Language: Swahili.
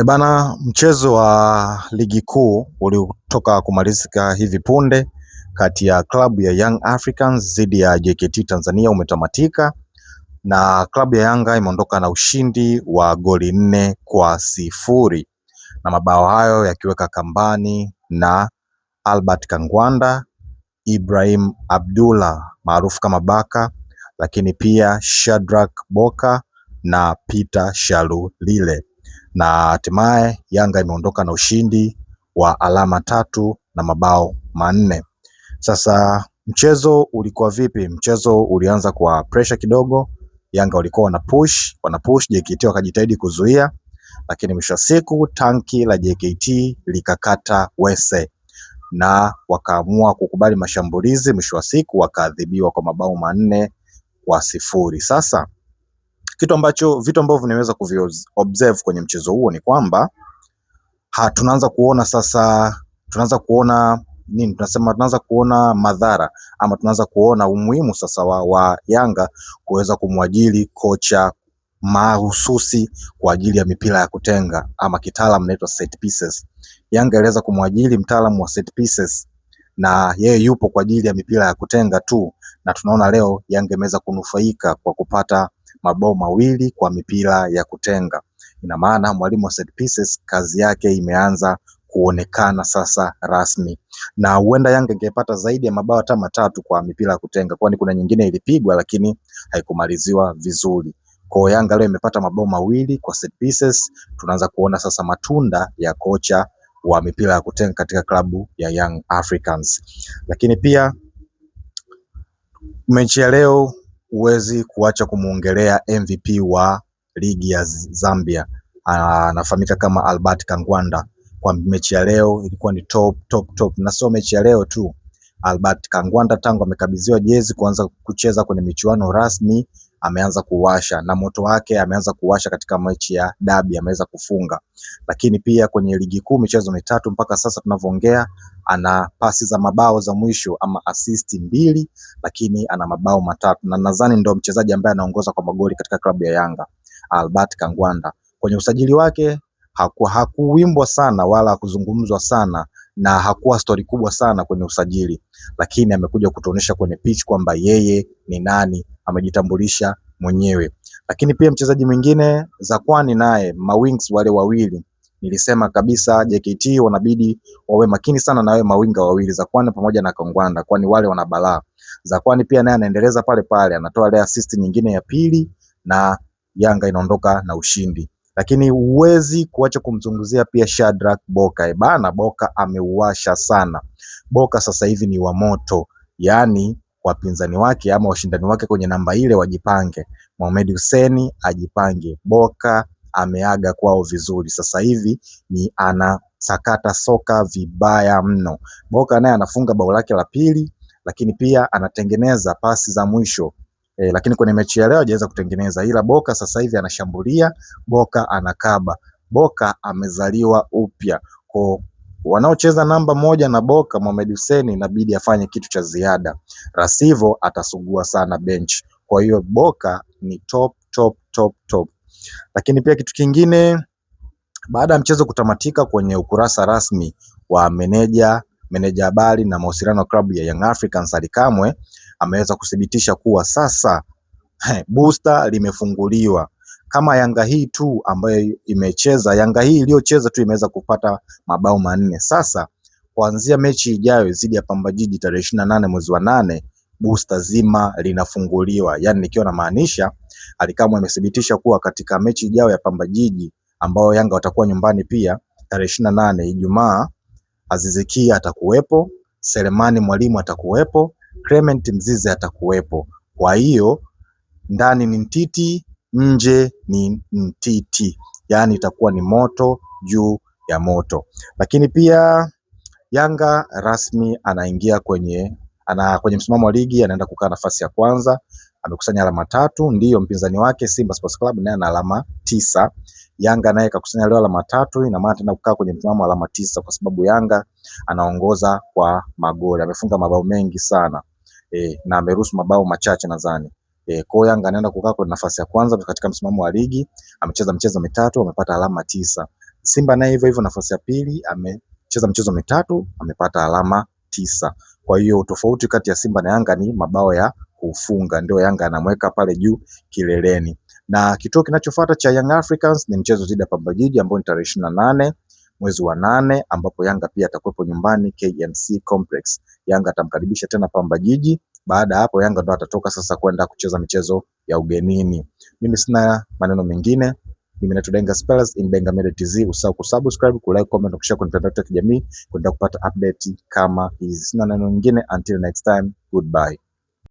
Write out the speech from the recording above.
Bana, mchezo wa ligi kuu uliotoka kumalizika hivi punde kati ya klabu ya Young Africans dhidi ya JKT Tanzania umetamatika na klabu ya Yanga imeondoka na ushindi wa goli 4-0 na mabao hayo yakiweka kambani na Albert Kangwanda, Ibrahim Abdullah maarufu kama Baka, lakini pia Shadrack Boka na Peter Shalulile, na hatimaye Yanga imeondoka na ushindi wa alama 3 na mabao 4. Sasa mchezo ulikuwa vipi? Mchezo ulianza kwa pressure kidogo. Yanga walikuwa wanapush, JKT wakajitahidi kuzuia, lakini mwisho wa siku tanki la JKT likakata wese na wakaamua kukubali mashambulizi. Mwisho wa siku wakaadhibiwa kwa mabao 4-0. Sasa vitu ambavyo nimeweza kuviobserve kwenye mchezo huo ni kwamba tunaanza kuona madhara ama tunaanza kuona umuhimu sasa wa Yanga kuweza kumwajiri kocha mahususi kwa ajili ya mipira ya kutenga ama kitaalamu inaitwa set pieces. Yanga iliweza kumwajiri mtaalamu wa set pieces na yeye yupo kwa ajili ya mipira ya kutenga tu, na tunaona leo Yanga imeweza kunufaika kwa kupata mabao 2 kwa mipira ya kutenga. Ina maana mwalimu wa set pieces kazi yake imeanza kuonekana sasa rasmi, na huenda Yanga ingepata zaidi ya mabao hata 3 kwa mipira ya kutenga, kwani kuna nyingine ilipigwa lakini haikumaliziwa vizuri. Kwa Yanga leo imepata mabao 2 kwa set pieces. Tunaanza kuona sasa matunda ya kocha wa mipira ya kutenga katika klabu ya Young Africans. Lakini pia mechi ya leo huwezi kuacha kumuongelea MVP wa ligi ya Zambia, anafahamika kama Albert Kangwanda. Kwa mechi ya leo ilikuwa ni top, na sio mechi ya leo tu. Albert Kangwanda tangu amekabidhiwa jezi kuanza kucheza kwenye michuano rasmi ameanza kuwasha, na moto wake ameanza kuwasha katika mechi ya dabi, ameweza kufunga. Lakini pia kwenye ligi kuu michezo 3 mpaka sasa tunavyoongea, ana pasi za mabao za mwisho ama assist 2, lakini ana mabao 3, na nadhani ndio mchezaji ambaye anaongoza kwa magoli katika klabu ya Yanga, Albert Kangwanda. Kwenye usajili wake hakuwimbwa sana wala kuzungumzwa sana na hakuwa stori kubwa sana kwenye usajili, lakini amekuja kutuonesha kwenye pitch kwamba yeye ni nani, amejitambulisha mwenyewe. Lakini pia mchezaji mwingine Zakwani, naye mawings wale wawili, nilisema kabisa JKT wanabidi wawe makini sana na wale mawinga wawili Zakwani pamoja na Kangwanda, kwani wale wana balaa. Zakwani pia naye anaendeleza pale, anatoa ile assist nyingine ya pili na Yanga inaondoka na ushindi. Lakini huwezi kuacha kumzunguzia pia Shadrack Boka. Bana, Boka ameuasha sana. Boka sasa hivi ni wa moto, yaani wapinzani wake ama washindani wake kwenye namba ile wajipange. Mohamed Hussein ajipange. Boka ameaga kwao vizuri, sasa hivi ni anasakata soka vibaya mno. Boka naye anafunga bao lake la pili, lakini pia anatengeneza pasi za mwisho. Lakini kwenye mechi ya leo hajaweza kutengeneza, ila Boka sasa hivi anashambulia, Boka anakaba, Boka amezaliwa upya. Kwa wanaocheza namba 1 na Boka, Mohamed Hussein inabidi afanye kitu cha ziada, rasivo atasugua sana bench. Kwa hiyo Boka ni top. Lakini pia kitu kingine, baada ya mchezo kutamatika, kwenye ukurasa rasmi wa meneja habari na mawasiliano wa klabu ya Young Africans, Ally Kamwe ameweza kuthibitisha kuwa sasa booster limefunguliwa. Kama Yanga hii tu ambayo imecheza, Yanga hii iliyocheza tu imeweza kupata mabao 4. Sasa kuanzia mechi ijayo dhidi ya Pamba Jiji tarehe 28 mwezi wa 8, booster zima linafunguliwa. Yani nikiwa na maanisha, Ally Kamwe amethibitisha kuwa katika mechi ijayo ya Pamba Jiji ambao Yanga watakuwa nyumbani pia tarehe 28 Ijumaa, Aziz Ki atakuwepo, Selemani Mwalimu atakuwepo, Clement Mzize atakuwepo. Kwa hiyo ndani ni Mtiti, nje ni Mtiti, yaani itakuwa ni moto juu ya moto. Lakini pia Yanga rasmi anaingia kwenye msimamo wa ligi, anaenda kukaa nafasi ya kwanza, amekusanya alama 3. Ndiyo mpinzani wake Simba Sports Club naye ana alama 9. Yanga naye kakusanya leo alama 3, ina maana tena kukaa kwenye msimamo wa alama 9 kwa sababu Yanga anaongoza kwa magoli, amefunga mabao mengi sana na ameruhusu mabao machache nadhani. Kwa Yanga anaenda kukaa kwenye nafasi ya kwanza katika msimamo wa ligi, amecheza michezo 3, amepata alama 9. Simba naye hivyo hivyo nafasi ya pili, amecheza michezo mitatu, amepata alama 9. Kwa hiyo tofauti kati ya Simba na Yanga ni mabao ya kufunga, ndio Yanga anamweka pale juu kileleni. Na kituo kinachofuata cha Young Africans ni mchezo dhidi ya Pamba Jiji ambao ni tarehe 28 mwezi wa 8, ambapo Yanga pia atakuwepo nyumbani KMC Complex. Yanga atamkaribisha tena Pamba Jiji. Baada ya hapo Yanga ndo atatoka sasa kwenda kucheza michezo ya ugenini. Mimi sina maneno mengine. Mimi naitwa Denga Spellers in Denga Media TZ. Usahau kusubscribe, kulike, comment na kushare kwenye mitandao ya kijamii kwenda kupata update kama hizi. Sina neno lingine, until next time, goodbye.